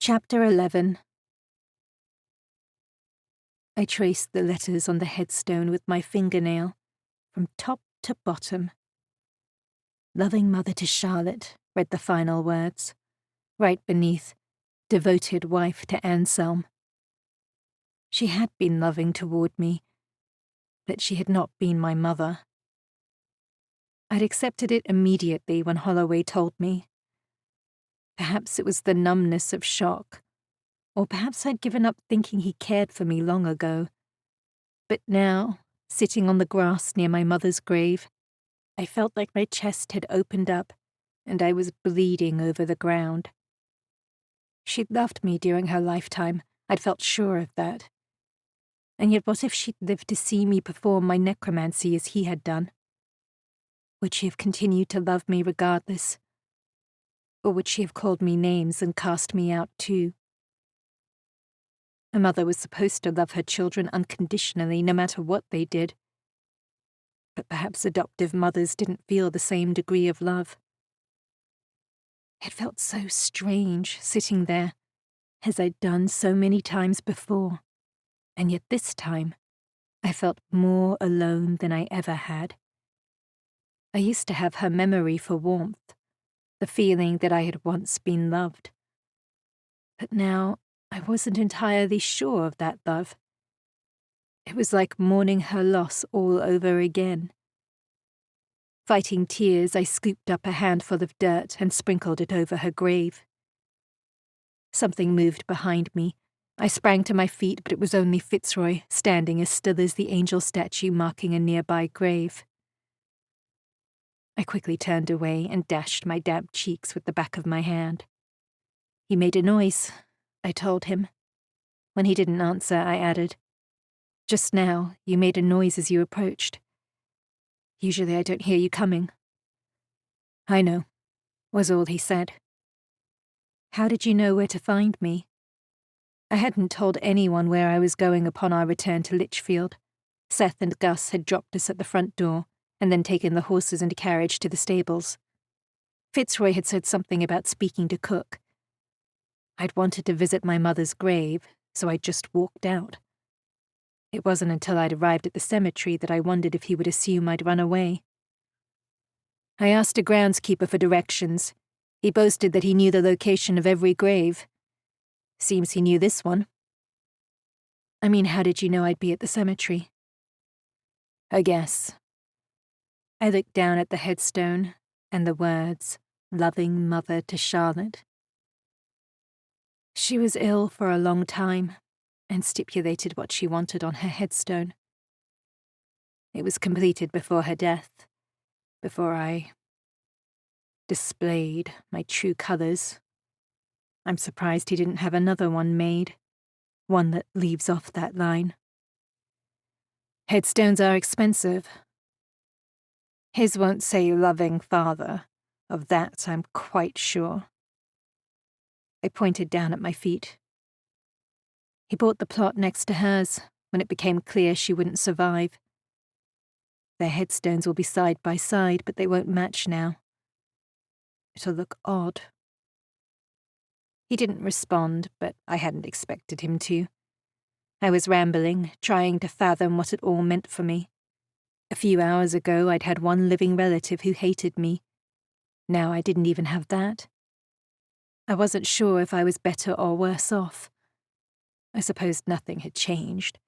Chapter 11. I traced the letters on the headstone with my fingernail, from top to bottom. Loving mother to Charlotte, read the final words. Right beneath, devoted wife to Anselm. She had been loving toward me, but she had not been my mother. I'd accepted it immediately when Holloway told me. Perhaps it was the numbness of shock, or perhaps I'd given up thinking he cared for me long ago. But now, sitting on the grass near my mother's grave, I felt like my chest had opened up and I was bleeding over the ground. She'd loved me during her lifetime, I'd felt sure of that. And yet what if she'd lived to see me perform my necromancy as he had done? Would she have continued to love me regardless? Or would she have called me names and cast me out too? A mother was supposed to love her children unconditionally, no matter what they did. But perhaps adoptive mothers didn't feel the same degree of love. It felt so strange, sitting there, as I'd done so many times before, and yet this time, I felt more alone than I ever had. I used to have her memory for warmth, the feeling that I had once been loved. But now, I wasn't entirely sure of that love. It was like mourning her loss all over again. Fighting tears, I scooped up a handful of dirt and sprinkled it over her grave. Something moved behind me. I sprang to my feet, but it was only Fitzroy, standing as still as the angel statue marking a nearby grave. I quickly turned away and dashed my damp cheeks with the back of my hand. "You made a noise," I told him. When he didn't answer, I added, "Just now, you made a noise as you approached. Usually I don't hear you coming." "I know," was all he said. "How did you know where to find me?" I hadn't told anyone where I was going upon our return to Lichfield. Seth and Gus had dropped us at the front door, and then taken the horses and carriage to the stables. Fitzroy had said something about speaking to Cook. I'd wanted to visit my mother's grave, so I just walked out. It wasn't until I'd arrived at the cemetery that I wondered if he would assume I'd run away. I asked a groundskeeper for directions. He boasted that he knew the location of every grave. Seems he knew this one. I mean, how did you know I'd be at the cemetery? I guess. I looked down at the headstone and the words, "Loving mother to Charlotte." She was ill for a long time and stipulated what she wanted on her headstone. It was completed before her death, before I displayed my true colors. I'm surprised he didn't have another one made, one that leaves off that line. Headstones are expensive. His won't say loving father, of that I'm quite sure. I pointed down at my feet. He bought the plot next to hers when it became clear she wouldn't survive. Their headstones will be side by side, but they won't match now. It'll look odd. He didn't respond, but I hadn't expected him to. I was rambling, trying to fathom what it all meant for me. A few hours ago, I'd had one living relative who hated me. Now I didn't even have that. I wasn't sure if I was better or worse off. I supposed nothing had changed.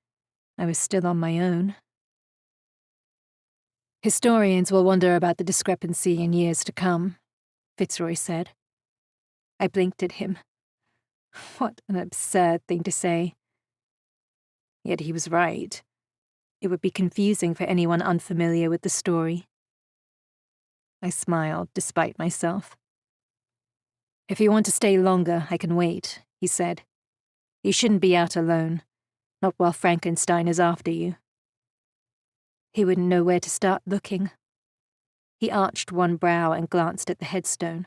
I was still on my own. Historians will wonder about the discrepancy in years to come, Fitzroy said. I blinked at him. What an absurd thing to say. Yet he was right. It would be confusing for anyone unfamiliar with the story. I smiled, despite myself. "If you want to stay longer, I can wait," he said. "You shouldn't be out alone, not while Frankenstein is after you." He wouldn't know where to start looking. He arched one brow and glanced at the headstone.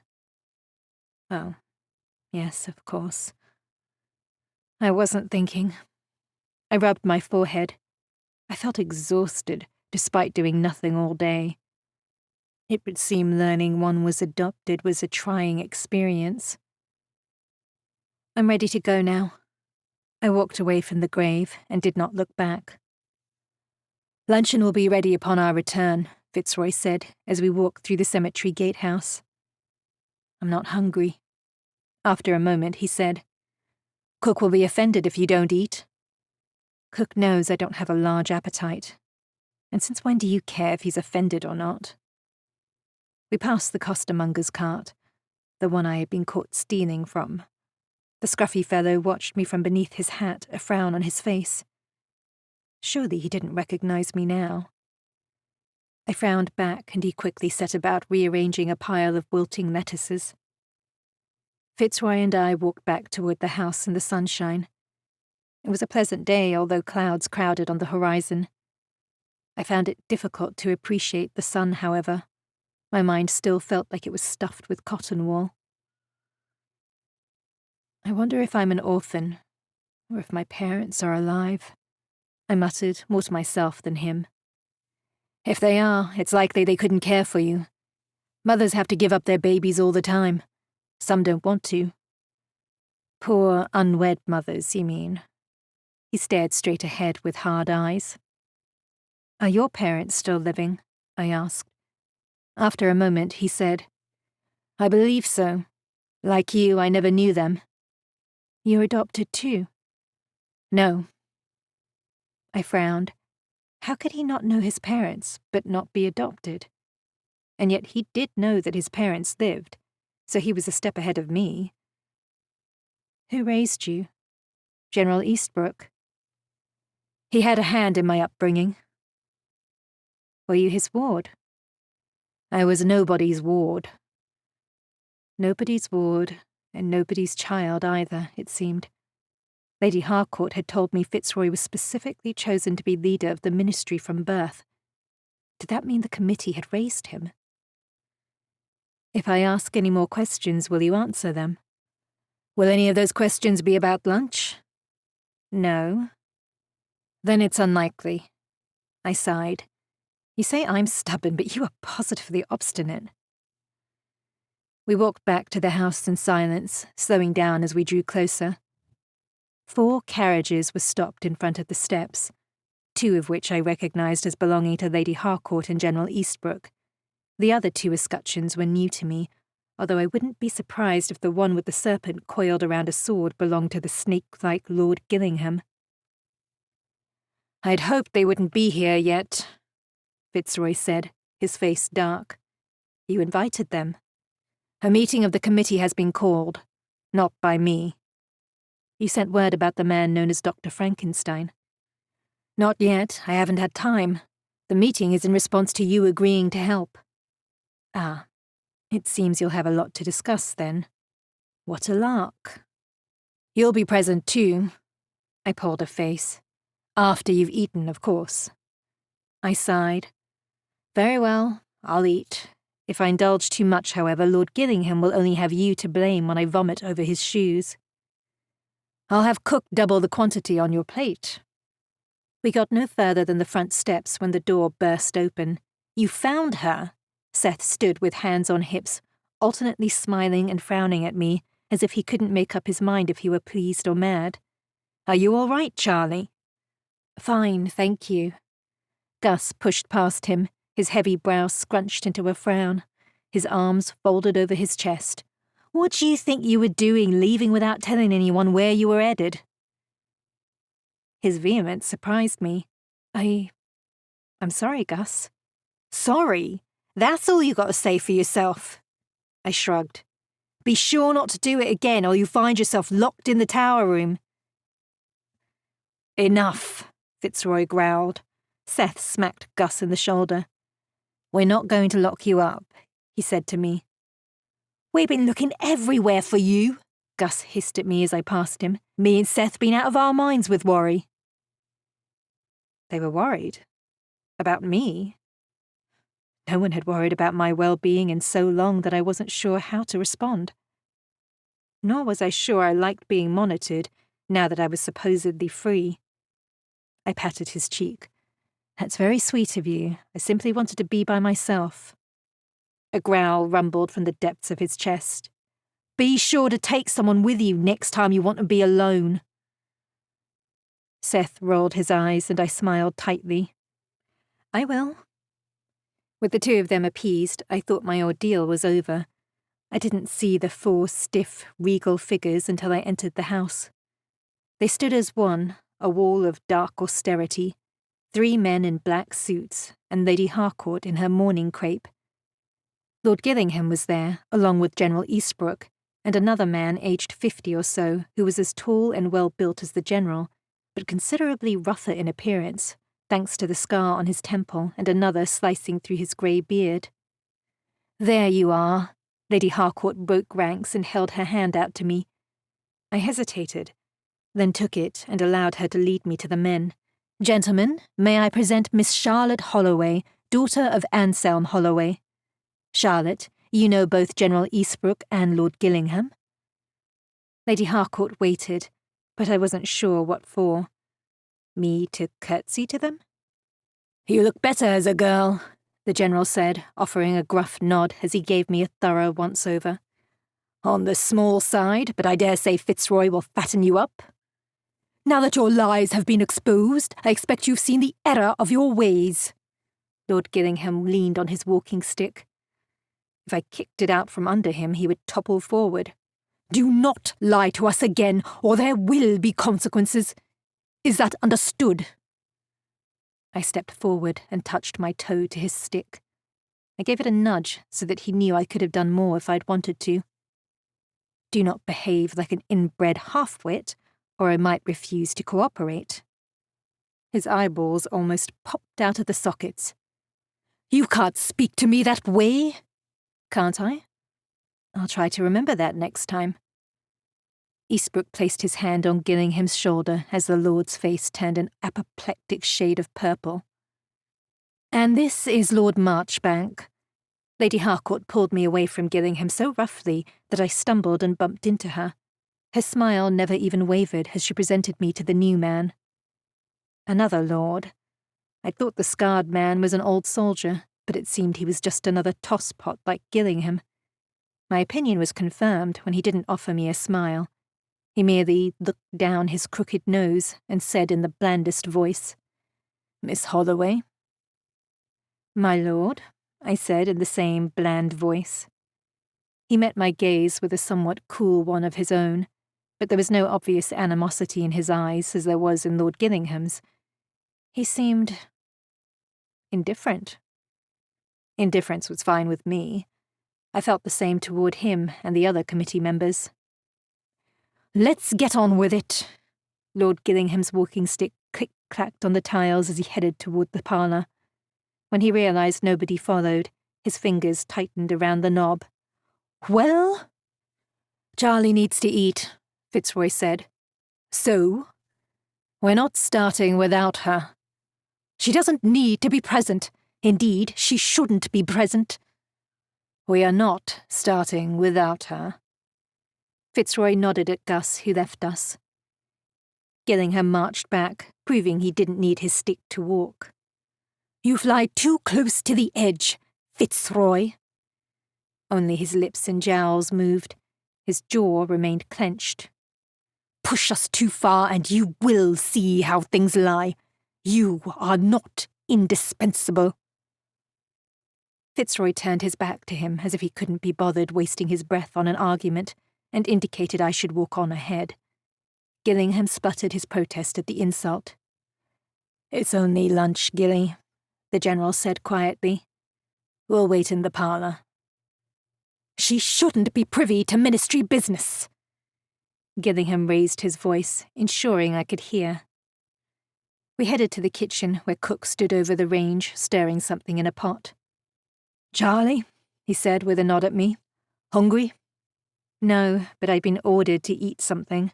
Oh, yes, of course. I wasn't thinking. I rubbed my forehead. I felt exhausted, despite doing nothing all day. It would seem learning one was adopted was a trying experience. I'm ready to go now. I walked away from the grave and did not look back. Luncheon will be ready upon our return, Fitzroy said as we walked through the cemetery gatehouse. I'm not hungry. After a moment, he said, Cook will be offended if you don't eat. Cook knows I don't have a large appetite. And since when do you care if he's offended or not? We passed the costermonger's cart, the one I had been caught stealing from. The scruffy fellow watched me from beneath his hat, a frown on his face. Surely he didn't recognize me now. I frowned back, and he quickly set about rearranging a pile of wilting lettuces. Fitzroy and I walked back toward the house in the sunshine. It was a pleasant day, although clouds crowded on the horizon. I found it difficult to appreciate the sun, however. My mind still felt like it was stuffed with cotton wool. I wonder if I'm an orphan, or if my parents are alive, I muttered, more to myself than him. If they are, it's likely they couldn't care for you. Mothers have to give up their babies all the time. Some don't want to. Poor, unwed mothers, you mean? He stared straight ahead with hard eyes. Are your parents still living? I asked. After a moment, he said, I believe so. Like you, I never knew them. You're adopted too? No. I frowned. How could he not know his parents, but not be adopted? And yet he did know that his parents lived, so he was a step ahead of me. Who raised you? General Eastbrook. He had a hand in my upbringing. Were you his ward? I was nobody's ward. Nobody's ward, and nobody's child either, it seemed. Lady Harcourt had told me Fitzroy was specifically chosen to be leader of the Ministry from birth. Did that mean the committee had raised him? If I ask any more questions, will you answer them? Will any of those questions be about lunch? No. Then it's unlikely. I sighed. You say I'm stubborn, but you are positively obstinate. We walked back to the house in silence, slowing down as we drew closer. 4 carriages were stopped in front of the steps, 2 of which I recognized as belonging to Lady Harcourt and General Eastbrook. The other 2 escutcheons were new to me, although I wouldn't be surprised if the one with the serpent coiled around a sword belonged to the snake-like Lord Gillingham. I'd hoped they wouldn't be here yet, Fitzroy said, his face dark. You invited them. A meeting of the committee has been called, not by me. You sent word about the man known as Dr. Frankenstein. Not yet, I haven't had time. The meeting is in response to you agreeing to help. Ah, it seems you'll have a lot to discuss then. What a lark. You'll be present too. I pulled a face. After you've eaten, of course. I sighed. Very well, I'll eat. If I indulge too much, however, Lord Gillingham will only have you to blame when I vomit over his shoes. I'll have Cook double the quantity on your plate. We got no further than the front steps when the door burst open. You found her? Seth stood with hands on hips, alternately smiling and frowning at me, as if he couldn't make up his mind if he were pleased or mad. Are you all right, Charlie? Fine, thank you. Gus pushed past him, his heavy brow scrunched into a frown, his arms folded over his chest. What do you think you were doing, leaving without telling anyone where you were headed? His vehemence surprised me. I'm sorry, Gus. Sorry? That's all you got to say for yourself. I shrugged. Be sure not to do it again, or you find yourself locked in the tower room. Enough, Fitzroy growled. Seth smacked Gus in the shoulder. We're not going to lock you up, he said to me. We've been looking everywhere for you, Gus hissed at me as I passed him. Me and Seth been out of our minds with worry. They were worried? About me? No one had worried about my well-being in so long that I wasn't sure how to respond. Nor was I sure I liked being monitored, now that I was supposedly free. I patted his cheek. That's very sweet of you. I simply wanted to be by myself. A growl rumbled from the depths of his chest. Be sure to take someone with you next time you want to be alone. Seth rolled his eyes and I smiled tightly. I will. With the two of them appeased, I thought my ordeal was over. I didn't see the four stiff, regal figures until I entered the house. They stood as one, a wall of dark austerity, 3 men in black suits, and Lady Harcourt in her mourning crape. Lord Gillingham was there, along with General Eastbrook, and another man aged 50 or so, who was as tall and well-built as the General, but considerably rougher in appearance, thanks to the scar on his temple and another slicing through his grey beard. There you are. Lady Harcourt broke ranks and held her hand out to me. I hesitated, then took it and allowed her to lead me to the men. Gentlemen, may I present Miss Charlotte Holloway, daughter of Anselm Holloway. Charlotte, you know both General Eastbrook and Lord Gillingham? Lady Harcourt waited, but I wasn't sure what for. Me to curtsy to them? You look better as a girl, the General said, offering a gruff nod as he gave me a thorough once-over. On the small side, but I dare say Fitzroy will fatten you up. Now that your lies have been exposed, I expect you've seen the error of your ways. Lord Gillingham leaned on his walking stick. If I kicked it out from under him, he would topple forward. Do not lie to us again, or there will be consequences. Is that understood? I stepped forward and touched my toe to his stick. I gave it a nudge so that he knew I could have done more if I'd wanted to. Do not behave like an inbred half-wit, or I might refuse to cooperate. His eyeballs almost popped out of the sockets. You can't speak to me that way. Can't I? I'll try to remember that next time. Eastbrook placed his hand on Gillingham's shoulder as the Lord's face turned an apoplectic shade of purple. And this is Lord Marchbank. Lady Harcourt pulled me away from Gillingham so roughly that I stumbled and bumped into her. Her smile never even wavered as she presented me to the new man. Another lord. I thought the scarred man was an old soldier, but it seemed he was just another tosspot like Gillingham. My opinion was confirmed when he didn't offer me a smile. He merely looked down his crooked nose and said in the blandest voice, Miss Holloway. My lord, I said in the same bland voice. He met my gaze with a somewhat cool one of his own, but there was no obvious animosity in his eyes as there was in Lord Gillingham's. He seemed indifferent. Indifference was fine with me. I felt the same toward him and the other committee members. Let's get on with it. Lord Gillingham's walking stick click-clacked on the tiles as he headed toward the parlour. When he realised nobody followed, his fingers tightened around the knob. Well? Charlie needs to eat, Fitzroy said. So? We're not starting without her. She doesn't need to be present. Indeed, she shouldn't be present. We are not starting without her. Fitzroy nodded at Gus, who left us. Gillingham marched back, proving he didn't need his stick to walk. You fly too close to the edge, Fitzroy. Only his lips and jowls moved. His jaw remained clenched. Push us too far and you will see how things lie. You are not indispensable. Fitzroy turned his back to him as if he couldn't be bothered wasting his breath on an argument, and indicated I should walk on ahead. Gillingham spluttered his protest at the insult. It's only lunch, Gilly, the General said quietly. We'll wait in the parlour. She shouldn't be privy to ministry business. Gillingham raised his voice, ensuring I could hear. We headed to the kitchen, where Cook stood over the range, stirring something in a pot. Charlie, he said with a nod at me. Hungry? No, but I'd been ordered to eat something.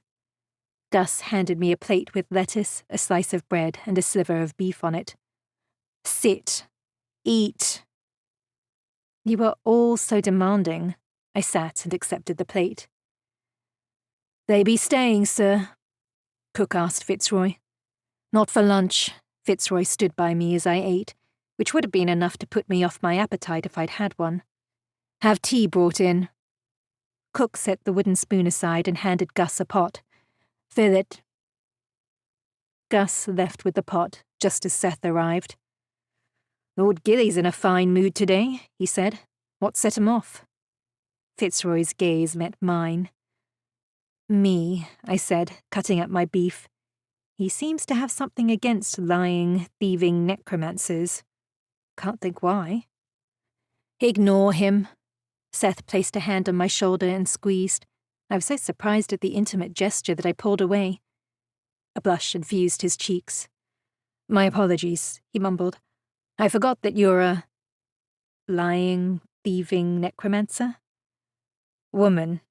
Gus handed me a plate with lettuce, a slice of bread, and a sliver of beef on it. Sit. Eat. You were all so demanding. I sat and accepted the plate. They be staying, sir? Cook asked Fitzroy. Not for lunch. Fitzroy stood by me as I ate, which would have been enough to put me off my appetite if I'd had one. Have tea brought in. Cook set the wooden spoon aside and handed Gus a pot. "Fill it." Gus left with the pot, just as Seth arrived. "Lord Gilly's in a fine mood today," he said. "What set him off?" Fitzroy's gaze met mine. "Me," I said, cutting up my beef. "He seems to have something against lying, thieving necromancers. Can't think why." "Ignore him." Seth placed a hand on my shoulder and squeezed. I was so surprised at the intimate gesture that I pulled away. A blush infused his cheeks. "My apologies," he mumbled. "I forgot that you're a lying, thieving necromancer?" "Woman."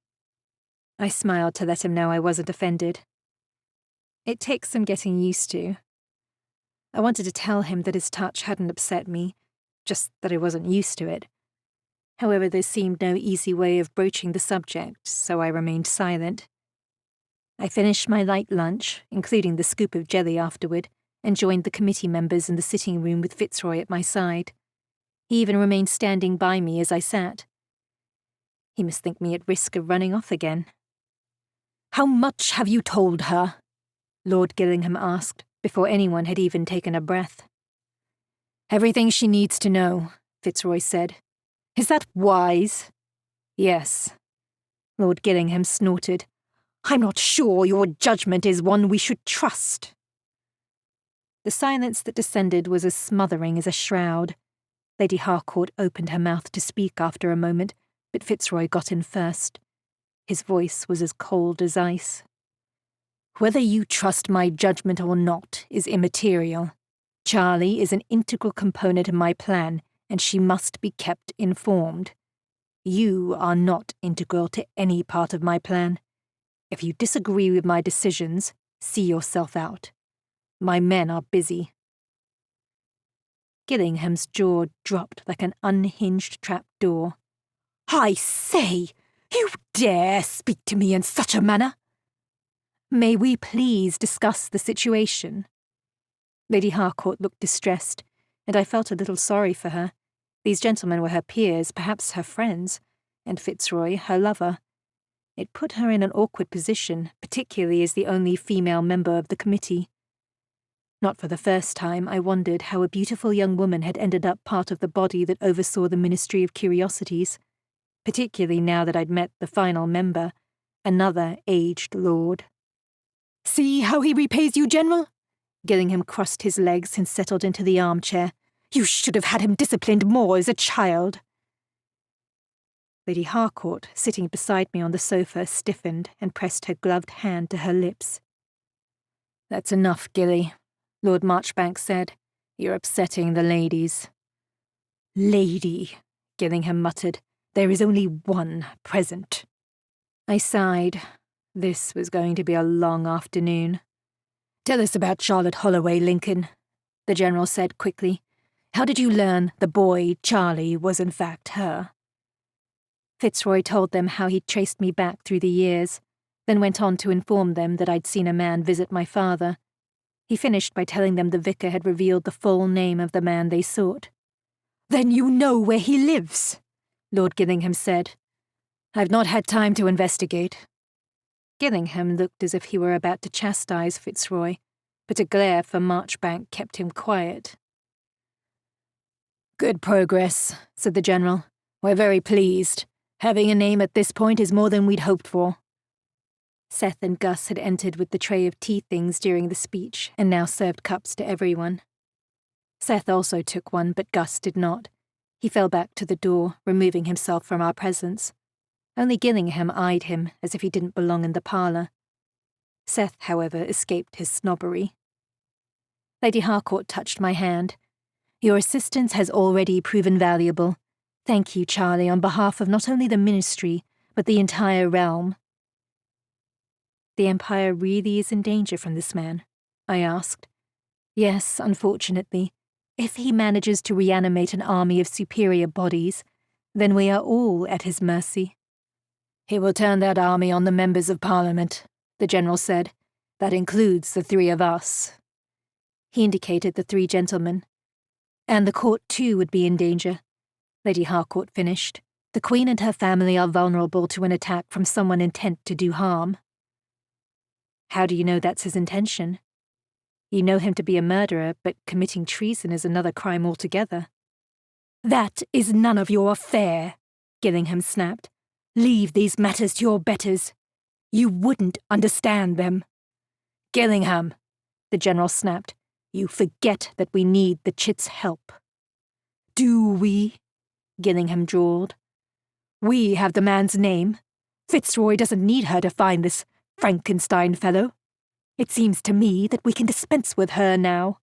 I smiled to let him know I wasn't offended. It takes some getting used to. I wanted to tell him that his touch hadn't upset me, just that I wasn't used to it. However, there seemed no easy way of broaching the subject, so I remained silent. I finished my light lunch, including the scoop of jelly afterward, and joined the committee members in the sitting room with Fitzroy at my side. He even remained standing by me as I sat. He must think me at risk of running off again. "How much have you told her?" Lord Gillingham asked, before anyone had even taken a breath. "Everything she needs to know," Fitzroy said. "Is that wise?" "Yes." Lord Gillingham snorted. "I'm not sure your judgment is one we should trust." The silence that descended was as smothering as a shroud. Lady Harcourt opened her mouth to speak after a moment, but Fitzroy got in first. His voice was as cold as ice. "Whether you trust my judgment or not is immaterial. Charlie is an integral component of my plan, and she must be kept informed. You are not integral to any part of my plan. If you disagree with my decisions, see yourself out. My men are busy." Gillingham's jaw dropped like an unhinged trap-door. "I say, you dare speak to me in such a manner?" "May we please discuss the situation?" Lady Harcourt looked distressed, and I felt a little sorry for her. These gentlemen were her peers, perhaps her friends, and Fitzroy her lover. It put her in an awkward position, particularly as the only female member of the committee. Not for the first time, I wondered how a beautiful young woman had ended up part of the body that oversaw the Ministry of Curiosities, particularly now that I'd met the final member, another aged lord. "See how he repays you, General?" Gillingham crossed his legs and settled into the armchair. "You should have had him disciplined more as a child." Lady Harcourt, sitting beside me on the sofa, stiffened and pressed her gloved hand to her lips. "That's enough, Gilly," Lord Marchbank said. "You're upsetting the ladies." "Lady," Gillingham muttered. "There is only one present." I sighed. This was going to be a long afternoon. "Tell us about Charlotte Holloway, Lincoln," the General said quickly. "How did you learn the boy, Charlie, was in fact her?" Fitzroy told them how he'd traced me back through the years, then went on to inform them that I'd seen a man visit my father. He finished by telling them the vicar had revealed the full name of the man they sought. "Then you know where he lives?" Lord Gillingham said. "I've not had time to investigate." Gillingham looked as if he were about to chastise Fitzroy, but a glare from Marchbank kept him quiet. "Good progress," said the General. "We're very pleased. Having a name at this point is more than we'd hoped for." Seth and Gus had entered with the tray of tea things during the speech and now served cups to everyone. Seth also took one, but Gus did not. He fell back to the door, removing himself from our presence. Only Gillingham eyed him as if he didn't belong in the parlour. Seth, however, escaped his snobbery. Lady Harcourt touched my hand. "Your assistance has already proven valuable. Thank you, Charlie, on behalf of not only the Ministry, but the entire realm." "The Empire really is in danger from this man?" I asked. "Yes, unfortunately. If he manages to reanimate an army of superior bodies, then we are all at his mercy." "He will turn that army on the members of Parliament," the General said. "That includes the three of us." He indicated the three gentlemen. "And the court too would be in danger," Lady Harcourt finished. The Queen and her family are vulnerable to an attack from someone intent to do harm. How do you know that's his intention? You know him to be a murderer, but committing treason is another crime altogether. That is none of your affair, Gillingham snapped. Leave these matters to your betters. You wouldn't understand them. Gillingham, the General snapped, you forget that we need the chit's help. Do we? Gillingham drawled. We have the man's name. Fitzroy doesn't need her to find this Frankenstein fellow. It seems to me that we can dispense with her now.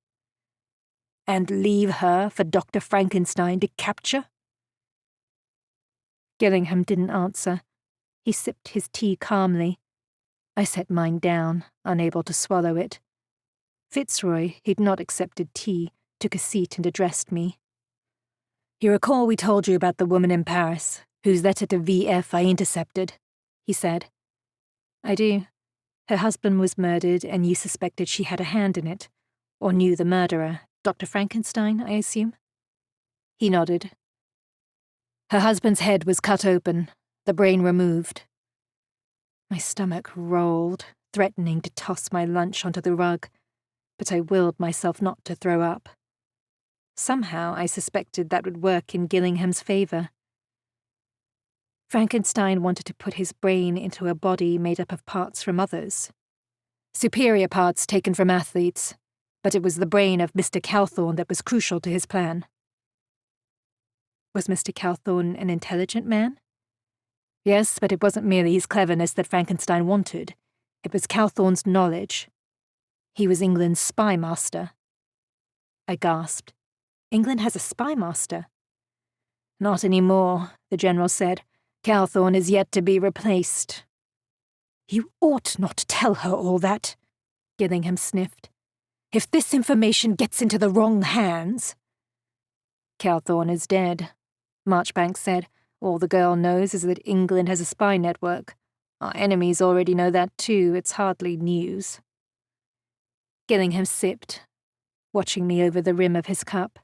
And leave her for Dr. Frankenstein to capture? Gillingham didn't answer. He sipped his tea calmly. I set mine down, unable to swallow it. Fitzroy, who'd not accepted tea, took a seat and addressed me. You recall we told you about the woman in Paris, whose letter to VF I intercepted, he said. I do. Her husband was murdered and you suspected she had a hand in it, or knew the murderer, Dr. Frankenstein, I assume? He nodded. Her husband's head was cut open, the brain removed. My stomach rolled, threatening to toss my lunch onto the rug, but I willed myself not to throw up. Somehow I suspected that would work in Gillingham's favour. Frankenstein wanted to put his brain into a body made up of parts from others. Superior parts taken from athletes, but it was the brain of Mr. Calthorne that was crucial to his plan. Was Mr. Calthorne an intelligent man? Yes, but it wasn't merely his cleverness that Frankenstein wanted. It was Calthorne's knowledge. He was England's spy master. I gasped. England has a spy master? Not anymore, the General said. Calthorne is yet to be replaced. You ought not to tell her all that, Gillingham sniffed. If this information gets into the wrong hands... Calthorne is dead, Marchbanks said. All the girl knows is that England has a spy network. Our enemies already know that too, it's hardly news. Gillingham sipped, watching me over the rim of his cup.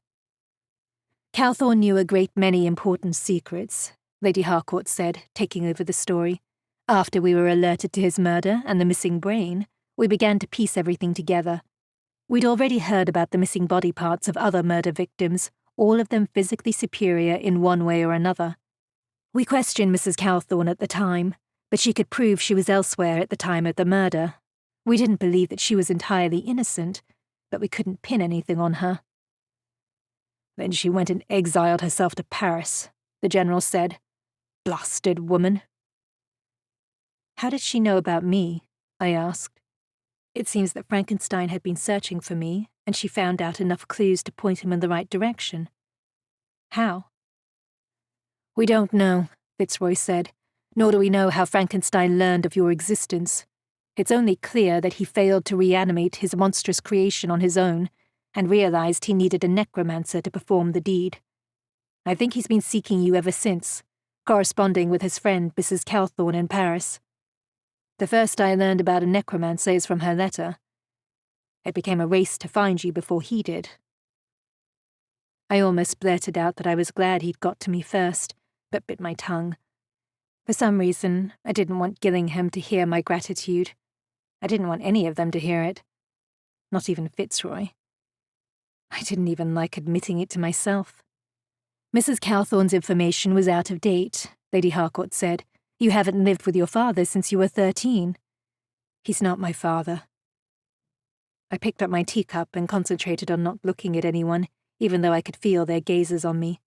Calthorne knew a great many important secrets, Lady Harcourt said, taking over the story. After we were alerted to his murder and the missing brain, we began to piece everything together. We'd already heard about the missing body parts of other murder victims, all of them physically superior in one way or another. We questioned Mrs. Calthorne at the time, but she could prove she was elsewhere at the time of the murder. We didn't believe that she was entirely innocent, but we couldn't pin anything on her. Then she went and exiled herself to Paris, the General said. Blasted woman. How did she know about me? I asked. It seems that Frankenstein had been searching for me, and she found out enough clues to point him in the right direction. How? We don't know, Fitzroy said, nor do we know how Frankenstein learned of your existence. It's only clear that he failed to reanimate his monstrous creation on his own, and realized he needed a necromancer to perform the deed. I think he's been seeking you ever since, corresponding with his friend Mrs. Calthorne in Paris. The first I learned about a necromancer is from her letter. It became a race to find you before he did. I almost blurted out that I was glad he'd got to me first, but bit my tongue. For some reason, I didn't want Gillingham to hear my gratitude. I didn't want any of them to hear it. Not even Fitzroy. I didn't even like admitting it to myself. Mrs. Calthorne's information was out of date, Lady Harcourt said. You haven't lived with your father since you were 13. He's not my father. I picked up my teacup and concentrated on not looking at anyone, even though I could feel their gazes on me.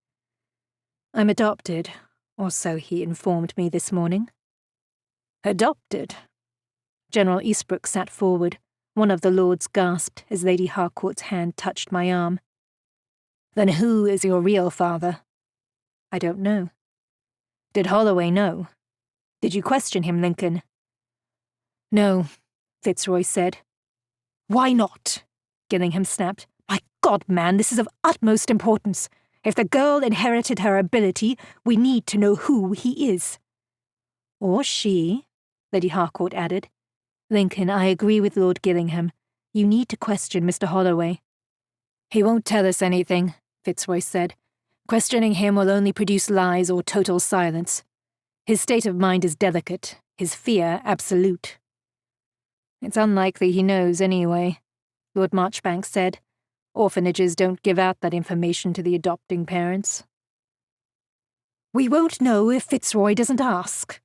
I'm adopted, or so he informed me this morning. Adopted? General Eastbrook sat forward. One of the lords gasped as Lady Harcourt's hand touched my arm. Then who is your real father? I don't know. Did Holloway know? Did you question him, Lincoln? No, Fitzroy said. Why not? Gillingham snapped. My God, man, this is of utmost importance. If the girl inherited her ability, we need to know who he is. Or she, Lady Harcourt added. Lincoln, I agree with Lord Gillingham. You need to question Mr. Holloway. He won't tell us anything, Fitzroy said. Questioning him will only produce lies or total silence. His state of mind is delicate, his fear absolute. It's unlikely he knows anyway, Lord Marchbank said. Orphanages don't give out that information to the adopting parents. We won't know if Fitzroy doesn't ask.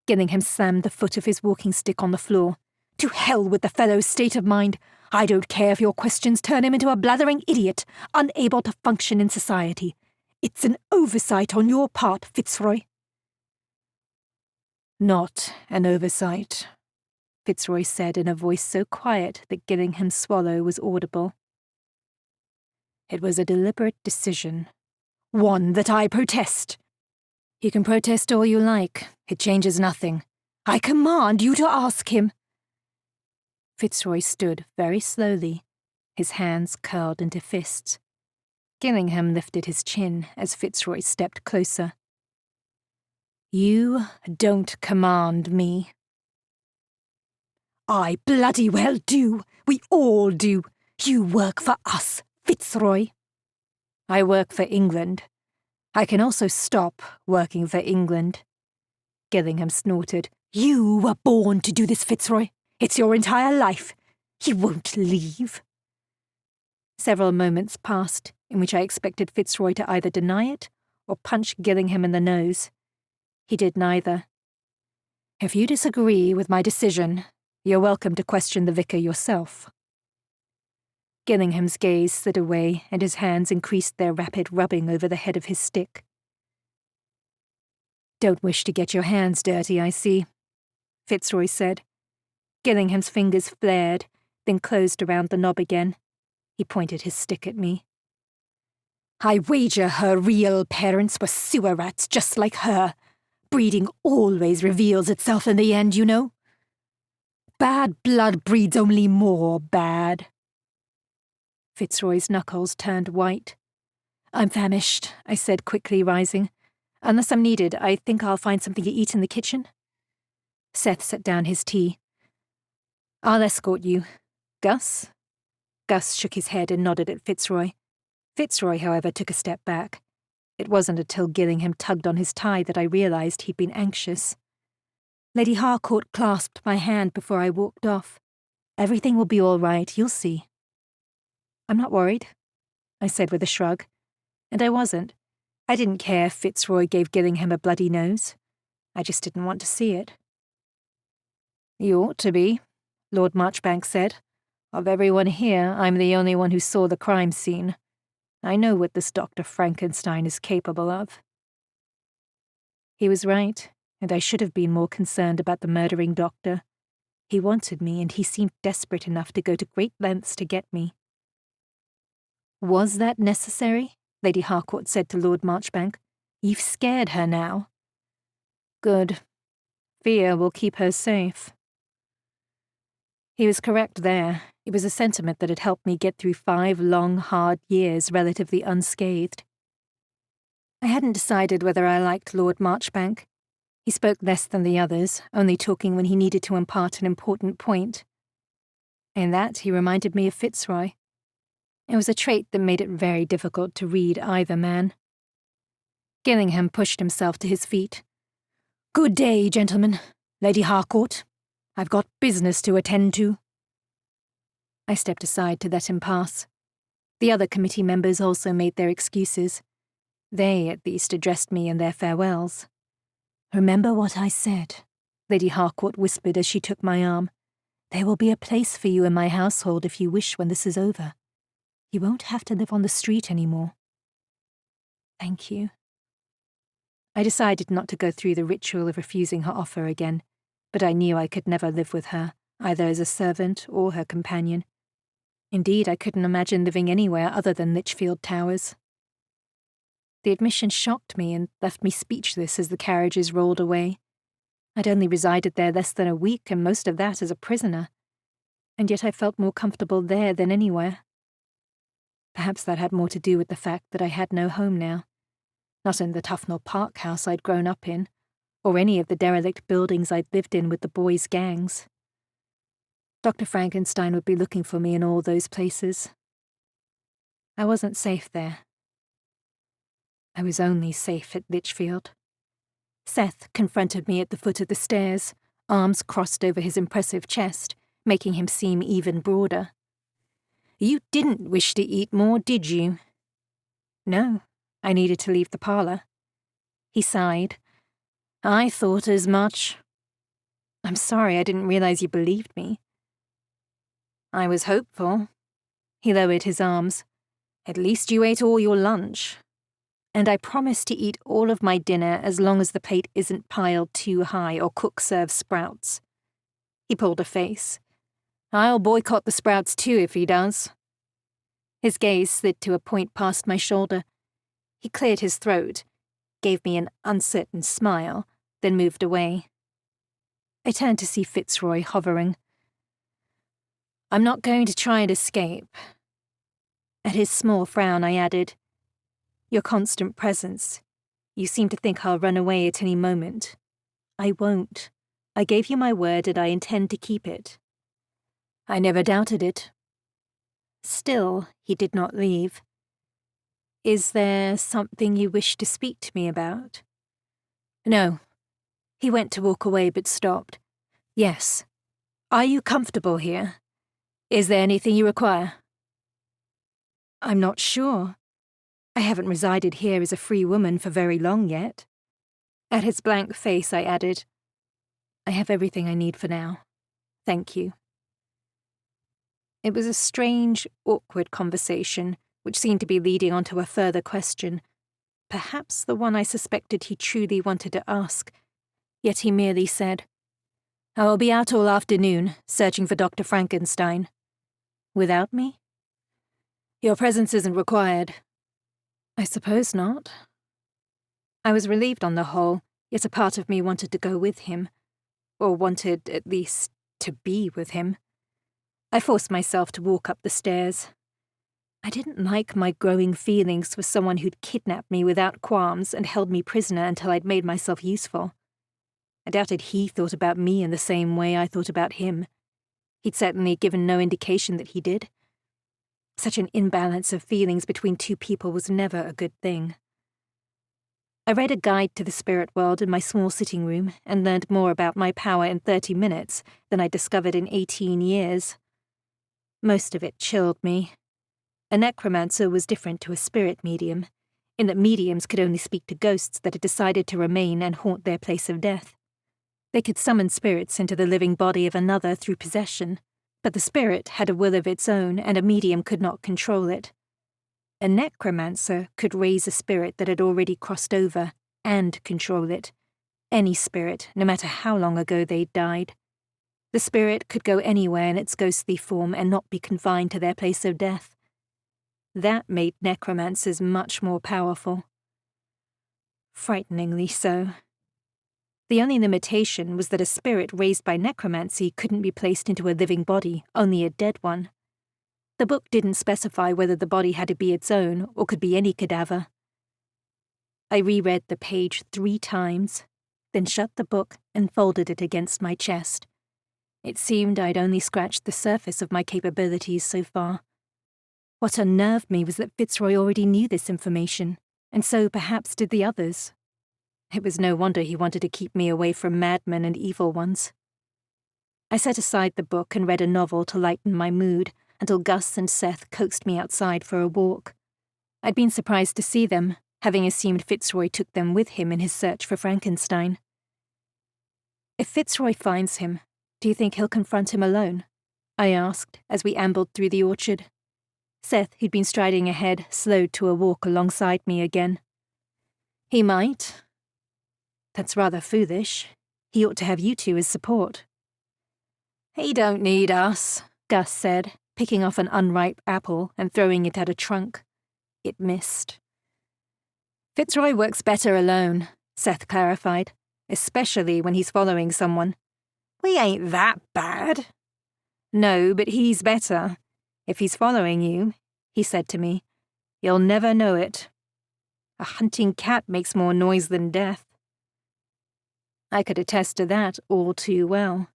Gillingham slammed the foot of his walking stick on the floor. To hell with the fellow's state of mind. I don't care if your questions turn him into a blathering idiot, unable to function in society. It's an oversight on your part, Fitzroy. Not an oversight, Fitzroy said in a voice so quiet that Gillingham's swallow was audible. It was a deliberate decision. One that I protest. You can protest all you like. It changes nothing. I command you to ask him. Fitzroy stood very slowly, his hands curled into fists. Gillingham lifted his chin as Fitzroy stepped closer. You don't command me. I bloody well do. We all do. You work for us, Fitzroy. I work for England. I can also stop working for England. Gillingham snorted. You were born to do this, Fitzroy. It's your entire life. You won't leave. Several moments passed in which I expected Fitzroy to either deny it or punch Gillingham in the nose. He did neither. If you disagree with my decision, you're welcome to question the vicar yourself. Gillingham's gaze slid away, and his hands increased their rapid rubbing over the head of his stick. Don't wish to get your hands dirty, I see, Fitzroy said. Gillingham's fingers flared, then closed around the knob again. He pointed his stick at me. I wager her real parents were sewer rats just like her. Breeding always reveals itself in the end, you know. Bad blood breeds only more bad. Fitzroy's knuckles turned white. I'm famished, I said quickly, rising. Unless I'm needed, I think I'll find something to eat in the kitchen. Seth set down his tea. I'll escort you. Gus? Gus shook his head and nodded at Fitzroy. Fitzroy, however, took a step back. It wasn't until Gillingham tugged on his tie that I realised he'd been anxious. Lady Harcourt clasped my hand before I walked off. Everything will be all right, you'll see. I'm not worried, I said with a shrug. And I wasn't. I didn't care if Fitzroy gave Gillingham a bloody nose. I just didn't want to see it. You ought to be, Lord Marchbank said. Of everyone here, I'm the only one who saw the crime scene. I know what this Dr. Frankenstein is capable of. He was right, and I should have been more concerned about the murdering doctor. He wanted me, and he seemed desperate enough to go to great lengths to get me. Was that necessary? Lady Harcourt said to Lord Marchbank. You've scared her now. Good. Fear will keep her safe. He was correct there. It was a sentiment that had helped me get through 5 long, hard years relatively unscathed. I hadn't decided whether I liked Lord Marchbank. He spoke less than the others, only talking when he needed to impart an important point. In that, he reminded me of Fitzroy. It was a trait that made it very difficult to read either man. Gillingham pushed himself to his feet. Good day, gentlemen. Lady Harcourt. I've got business to attend to. I stepped aside to let him pass. The other committee members also made their excuses. They, at least, addressed me in their farewells. Remember what I said, Lady Harcourt whispered as she took my arm. There will be a place for you in my household if you wish when this is over. You won't have to live on the street anymore. Thank you. I decided not to go through the ritual of refusing her offer again, but I knew I could never live with her, either as a servant or her companion. Indeed, I couldn't imagine living anywhere other than Lichfield Towers. The admission shocked me and left me speechless as the carriages rolled away. I'd only resided there less than a week, and most of that as a prisoner, and yet I felt more comfortable there than anywhere. Perhaps that had more to do with the fact that I had no home now. Not in the Tufnell Park house I'd grown up in, or any of the derelict buildings I'd lived in with the boys' gangs. Dr. Frankenstein would be looking for me in all those places. I wasn't safe there. I was only safe at Litchfield. Seth confronted me at the foot of the stairs, arms crossed over his impressive chest, making him seem even broader. You didn't wish to eat more, did you? No, I needed to leave the parlour. He sighed. I thought as much. I'm sorry, I didn't realize you believed me. I was hopeful. He lowered his arms. At least you ate all your lunch. And I promise to eat all of my dinner as long as the plate isn't piled too high or cook serves sprouts. He pulled a face. I'll boycott the sprouts too if he does. His gaze slid to a point past my shoulder. He cleared his throat, gave me an uncertain smile, then moved away. I turned to see Fitzroy hovering. I'm not going to try and escape. At his small frown, I added, Your constant presence. You seem to think I'll run away at any moment. I won't. I gave you my word and I intend to keep it. I never doubted it. Still, he did not leave. Is there something you wish to speak to me about? No. He went to walk away but stopped. Yes. Are you comfortable here? Is there anything you require? I'm not sure. I haven't resided here as a free woman for very long yet. At his blank face, I added, I have everything I need for now. Thank you. It was a strange, awkward conversation, which seemed to be leading on to a further question, perhaps the one I suspected he truly wanted to ask, yet he merely said, I will be out all afternoon, searching for Dr. Frankenstein. Without me? Your presence isn't required. I suppose not. I was relieved on the whole, yet a part of me wanted to go with him, or wanted, at least, to be with him. I forced myself to walk up the stairs. I didn't like my growing feelings for someone who'd kidnapped me without qualms and held me prisoner until I'd made myself useful. I doubted he thought about me in the same way I thought about him. He'd certainly given no indication that he did. Such an imbalance of feelings between two people was never a good thing. I read a guide to the spirit world in my small sitting room and learned more about my power in 30 minutes than I discovered in 18 years. Most of it chilled me. A necromancer was different to a spirit medium, in that mediums could only speak to ghosts that had decided to remain and haunt their place of death. They could summon spirits into the living body of another through possession, but the spirit had a will of its own and a medium could not control it. A necromancer could raise a spirit that had already crossed over and control it. Any spirit, no matter how long ago they'd died. The spirit could go anywhere in its ghostly form and not be confined to their place of death. That made necromancers much more powerful. Frighteningly so. The only limitation was that a spirit raised by necromancy couldn't be placed into a living body, only a dead one. The book didn't specify whether the body had to be its own or could be any cadaver. I reread the page 3 times, then shut the book and folded it against my chest. It seemed I'd only scratched the surface of my capabilities so far. What unnerved me was that Fitzroy already knew this information, and so perhaps did the others. It was no wonder he wanted to keep me away from madmen and evil ones. I set aside the book and read a novel to lighten my mood until Gus and Seth coaxed me outside for a walk. I'd been surprised to see them, having assumed Fitzroy took them with him in his search for Frankenstein. If Fitzroy finds him, do you think he'll confront him alone? I asked as we ambled through the orchard. Seth, who'd been striding ahead, slowed to a walk alongside me again. He might. That's rather foolish. He ought to have you two as support. He don't need us, Gus said, picking off an unripe apple and throwing it at a trunk. It missed. Fitzroy works better alone, Seth clarified, especially when he's following someone. We ain't that bad. No, but he's better. If he's following you, he said to me, you'll never know it. A hunting cat makes more noise than death. I could attest to that all too well.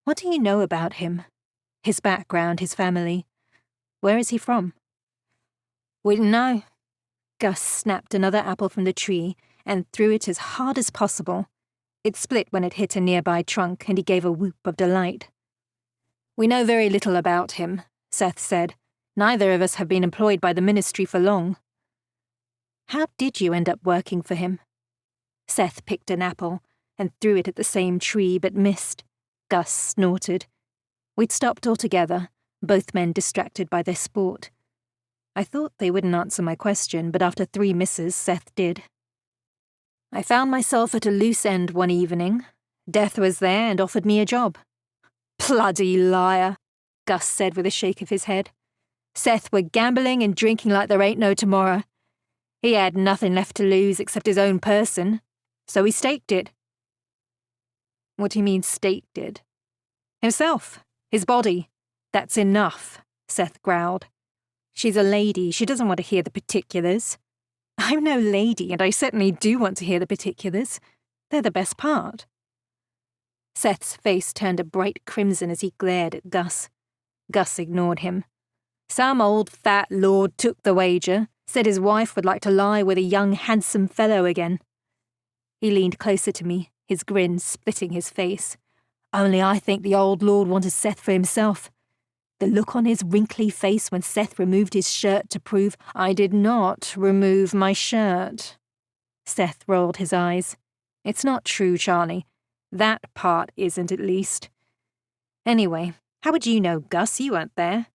What do you know about him? His background, his family. Where is he from? Wouldn't know. Gus snapped another apple from the tree and threw it as hard as possible. It split when it hit a nearby trunk, and he gave a whoop of delight. "We know very little about him," Seth said. "Neither of us have been employed by the Ministry for long." "How did you end up working for him?" Seth picked an apple and threw it at the same tree, but missed. Gus snorted. We'd stopped altogether, both men distracted by their sport. I thought they wouldn't answer my question, but after 3 misses, Seth did. "I found myself at a loose end one evening. Death was there and offered me a job." "Bloody liar," Gus said with a shake of his head. "Seth were gambling and drinking like there ain't no tomorrow. He had nothing left to lose except his own person, so he staked it." "What do you mean, staked it?" "Himself. His body. That's enough," Seth growled. "She's a lady. She doesn't want to hear the particulars." "I'm no lady, and I certainly do want to hear the particulars. They're the best part." Seth's face turned a bright crimson as he glared at Gus. Gus ignored him. "Some old fat lord took the wager, said his wife would like to lie with a young handsome fellow again." He leaned closer to me, his grin splitting his face. "Only I think the old lord wanted Seth for himself. The look on his wrinkly face when Seth removed his shirt to prove I did not remove my shirt." Seth rolled his eyes. "It's not true, Charlie. That part isn't, at least. Anyway, how would you know, Gus? You weren't there."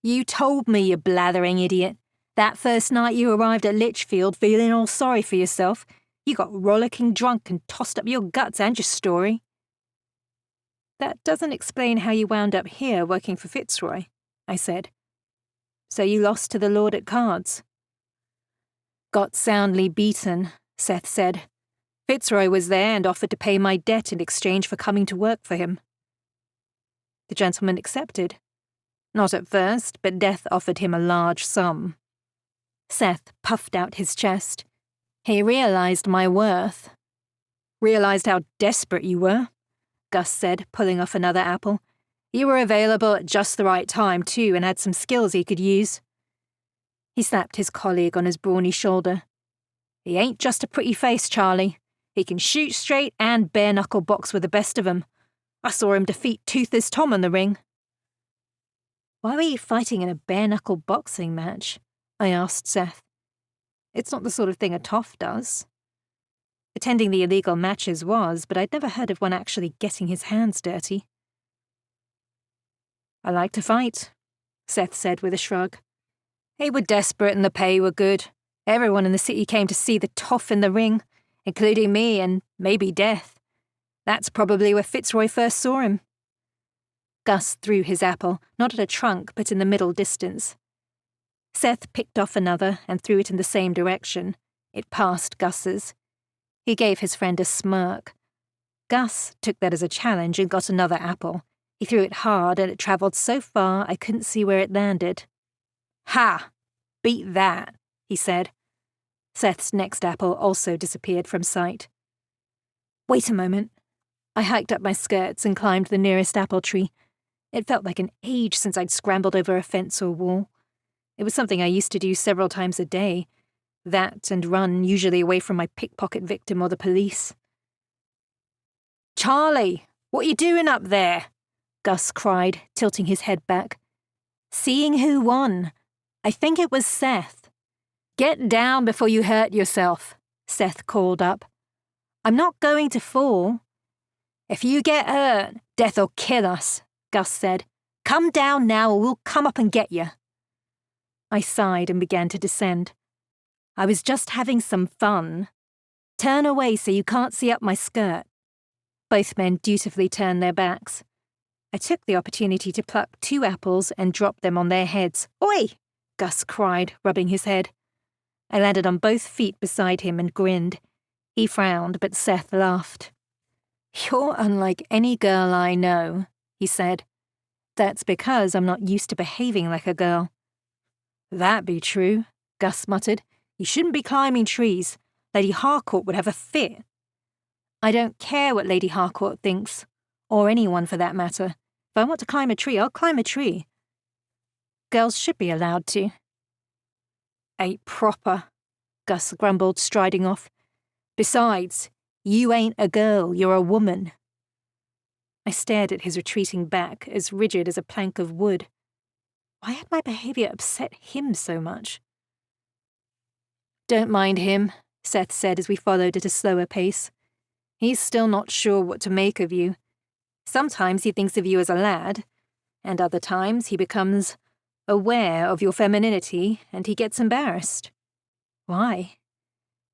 "You told me, you blathering idiot. That first night you arrived at Litchfield feeling all sorry for yourself, you got rollicking drunk and tossed up your guts and your story." "That doesn't explain how you wound up here working for Fitzroy," I said. "So you lost to the Lord at cards?" "Got soundly beaten," Seth said. "Fitzroy was there and offered to pay my debt in exchange for coming to work for him." "The gentleman accepted?" "Not at first, but Death offered him a large sum." Seth puffed out his chest. "He realized my worth." "Realized how desperate you were," Gus said, pulling off another apple. "You were available at just the right time, too, and had some skills he could use." He slapped his colleague on his brawny shoulder. "He ain't just a pretty face, Charlie. He can shoot straight and bare-knuckle box with the best of 'em. I saw him defeat Toothless Tom in the ring." "Why were you fighting in a bare-knuckle boxing match?" I asked Seth. "It's not the sort of thing a toff does." Attending the illegal matches was, but I'd never heard of one actually getting his hands dirty. "I like to fight," Seth said with a shrug. "He were desperate and the pay were good. Everyone in the city came to see the toff in the ring, including me and maybe Death. That's probably where Fitzroy first saw him." Gus threw his apple, not at a trunk but in the middle distance. Seth picked off another and threw it in the same direction. It passed Gus's. He gave his friend a smirk. Gus took that as a challenge and got another apple. He threw it hard and it travelled so far I couldn't see where it landed. "Ha! Beat that," he said. Seth's next apple also disappeared from sight. "Wait a moment." I hiked up my skirts and climbed the nearest apple tree. It felt like an age since I'd scrambled over a fence or wall. It was something I used to do several times a day. That and run, usually away from my pickpocket victim or the police. "Charlie, what you doing up there?" Gus cried, tilting his head back. "Seeing who won. I think it was Seth." "Get down before you hurt yourself," Seth called up. "I'm not going to fall." "If you get hurt, Death'll kill us," Gus said. "Come down now or we'll come up and get you." I sighed and began to descend. "I was just having some fun. Turn away so you can't see up my skirt." Both men dutifully turned their backs. I took the opportunity to pluck 2 apples and drop them on their heads. "Oi!" Gus cried, rubbing his head. I landed on both feet beside him and grinned. He frowned, but Seth laughed. "You're unlike any girl I know," he said. "That's because I'm not used to behaving like a girl." "That be true," Gus muttered. "You shouldn't be climbing trees. Lady Harcourt would have a fit." "I don't care what Lady Harcourt thinks, or anyone for that matter. If I want to climb a tree, I'll climb a tree. Girls should be allowed to." Ain't proper, Gus grumbled, striding off. Besides, you ain't a girl, you're a woman. I stared at his retreating back, as rigid as a plank of wood. Why had my behaviour upset him so much? Don't mind him, Seth said as we followed at a slower pace. He's still not sure what to make of you. Sometimes he thinks of you as a lad, and other times he becomes aware of your femininity and he gets embarrassed. Why?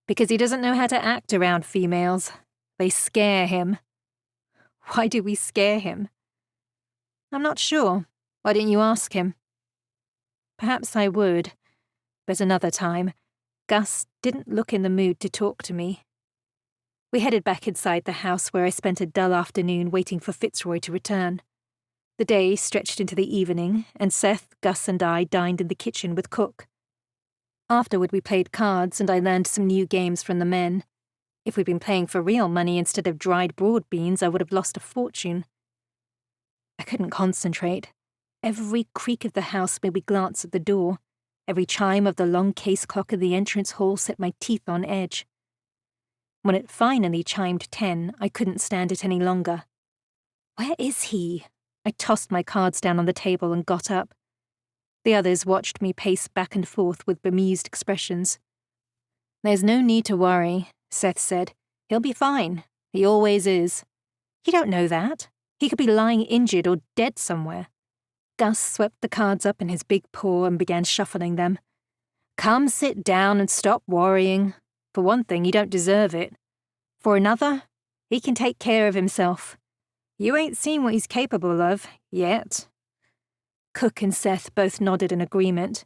Because he doesn't know how to act around females. They scare him. Why do we scare him? I'm not sure. Why didn't you ask him? Perhaps I would, but another time. Gus didn't look in the mood to talk to me. We headed back inside the house where I spent a dull afternoon waiting for Fitzroy to return. The day stretched into the evening, and Seth, Gus and I dined in the kitchen with Cook. Afterward we played cards and I learned some new games from the men. If we'd been playing for real money instead of dried broad beans, I would have lost a fortune. I couldn't concentrate. Every creak of the house made me glance at the door. Every chime of the long case clock in the entrance hall set my teeth on edge. When it finally chimed 10, I couldn't stand it any longer. Where is he? I tossed my cards down on the table and got up. The others watched me pace back and forth with bemused expressions. There's no need to worry, Seth said. He'll be fine. He always is. You don't know that. He could be lying injured or dead somewhere. Gus swept the cards up in his big paw and began shuffling them. Come sit down and stop worrying. For one thing, you don't deserve it. For another, he can take care of himself. You ain't seen what he's capable of, yet. Cook and Seth both nodded in agreement.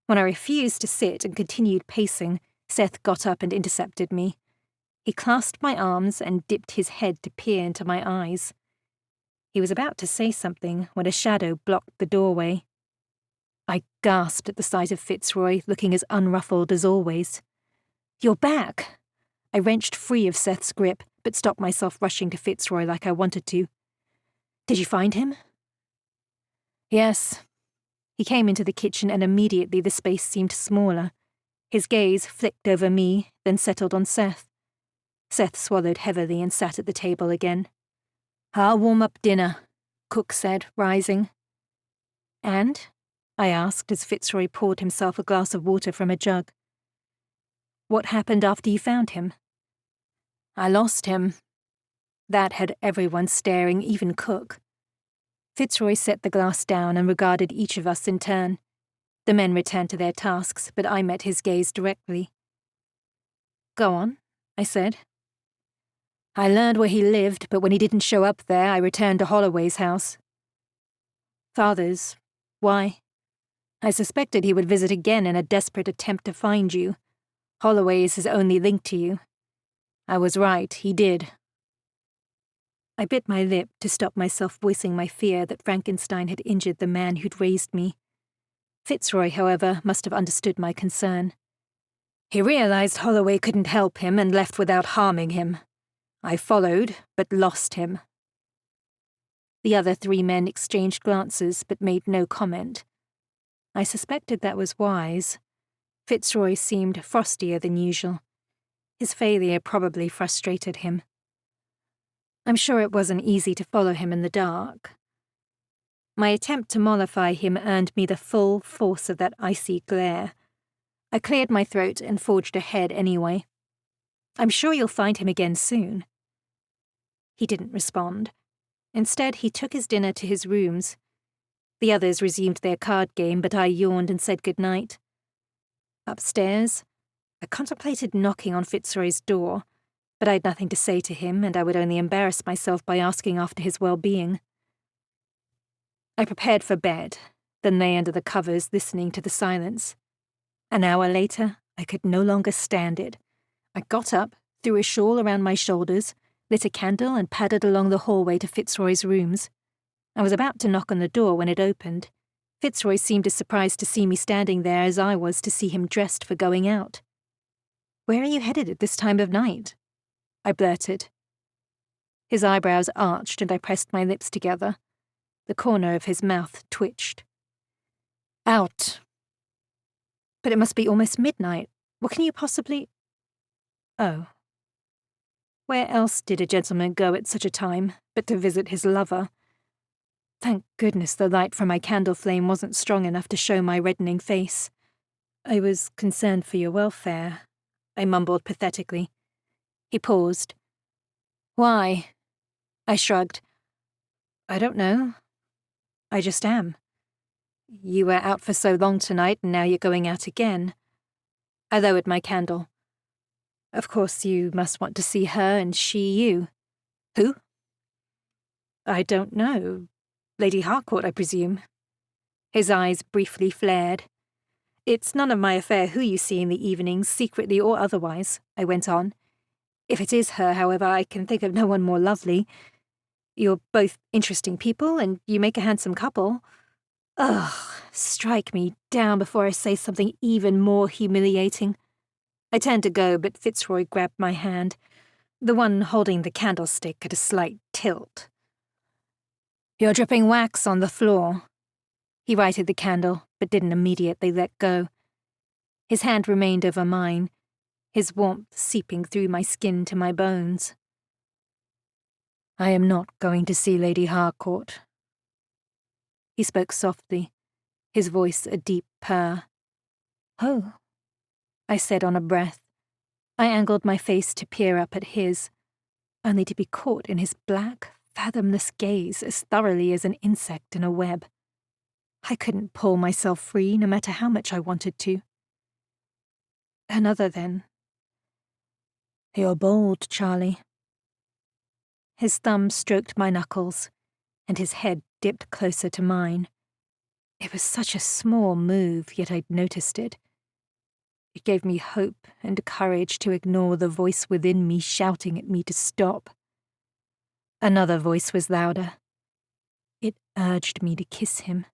When I refused to sit and continued pacing, Seth got up and intercepted me. He clasped my arms and dipped his head to peer into my eyes. He was about to say something when a shadow blocked the doorway. I gasped at the sight of Fitzroy, looking as unruffled as always. You're back! I wrenched free of Seth's grip, but stopped myself rushing to Fitzroy like I wanted to. Did you find him? Yes. He came into the kitchen and immediately the space seemed smaller. His gaze flicked over me, then settled on Seth. Seth swallowed heavily and sat at the table again. I'll warm up dinner, Cook said, rising. And? I asked as Fitzroy poured himself a glass of water from a jug. What happened after you found him? I lost him. That had everyone staring, even Cook. Fitzroy set the glass down and regarded each of us in turn. The men returned to their tasks, but I met his gaze directly. Go on, I said. I learned where he lived, but when he didn't show up there, I returned to Holloway's house. Father's. Why? I suspected he would visit again in a desperate attempt to find you. Holloway is his only link to you. I was right, he did. I bit my lip to stop myself voicing my fear that Frankenstein had injured the man who'd raised me. Fitzroy, however, must have understood my concern. He realized Holloway couldn't help him and left without harming him. I followed, but lost him. The other three men exchanged glances, but made no comment. I suspected that was wise. Fitzroy seemed frostier than usual. His failure probably frustrated him. I'm sure it wasn't easy to follow him in the dark. My attempt to mollify him earned me the full force of that icy glare. I cleared my throat and forged ahead anyway. I'm sure you'll find him again soon. He didn't respond. Instead, he took his dinner to his rooms. The others resumed their card game, but I yawned and said goodnight. Upstairs, I contemplated knocking on Fitzroy's door, but I had nothing to say to him, and I would only embarrass myself by asking after his well-being. I prepared for bed, then lay under the covers listening to the silence. An hour later, I could no longer stand it. I got up, threw a shawl around my shoulders, lit a candle and padded along the hallway to Fitzroy's rooms. I was about to knock on the door when it opened. Fitzroy seemed as surprised to see me standing there as I was to see him dressed for going out. Where are you headed at this time of night? I blurted. His eyebrows arched and I pressed my lips together. The corner of his mouth twitched. Out. But it must be almost midnight. What can you possibly— Oh. Where else did a gentleman go at such a time but to visit his lover? Thank goodness the light from my candle flame wasn't strong enough to show my reddening face. I was concerned for your welfare, I mumbled pathetically. He paused. Why? I shrugged. I don't know. I just am. You were out for so long tonight, and now you're going out again. I lowered my candle. Of course you must want to see her and she you. Who? I don't know. Lady Harcourt, I presume. His eyes briefly flared. It's none of my affair who you see in the evenings, secretly or otherwise, I went on. If it is her, however, I can think of no one more lovely. You're both interesting people, and you make a handsome couple. Ugh, strike me down before I say something even more humiliating. I turned to go, but Fitzroy grabbed my hand, the one holding the candlestick at a slight tilt. You're dripping wax on the floor. He righted the candle, but didn't immediately let go. His hand remained over mine, his warmth seeping through my skin to my bones. I am not going to see Lady Harcourt. He spoke softly, his voice a deep purr. Oh, I said on a breath. I angled my face to peer up at his, only to be caught in his black, fathomless gaze as thoroughly as an insect in a web. I couldn't pull myself free, no matter how much I wanted to. Another, then. You're bold, Charlie. His thumb stroked my knuckles, and his head dipped closer to mine. It was such a small move, yet I'd noticed it. It gave me hope and courage to ignore the voice within me shouting at me to stop. Another voice was louder. It urged me to kiss him.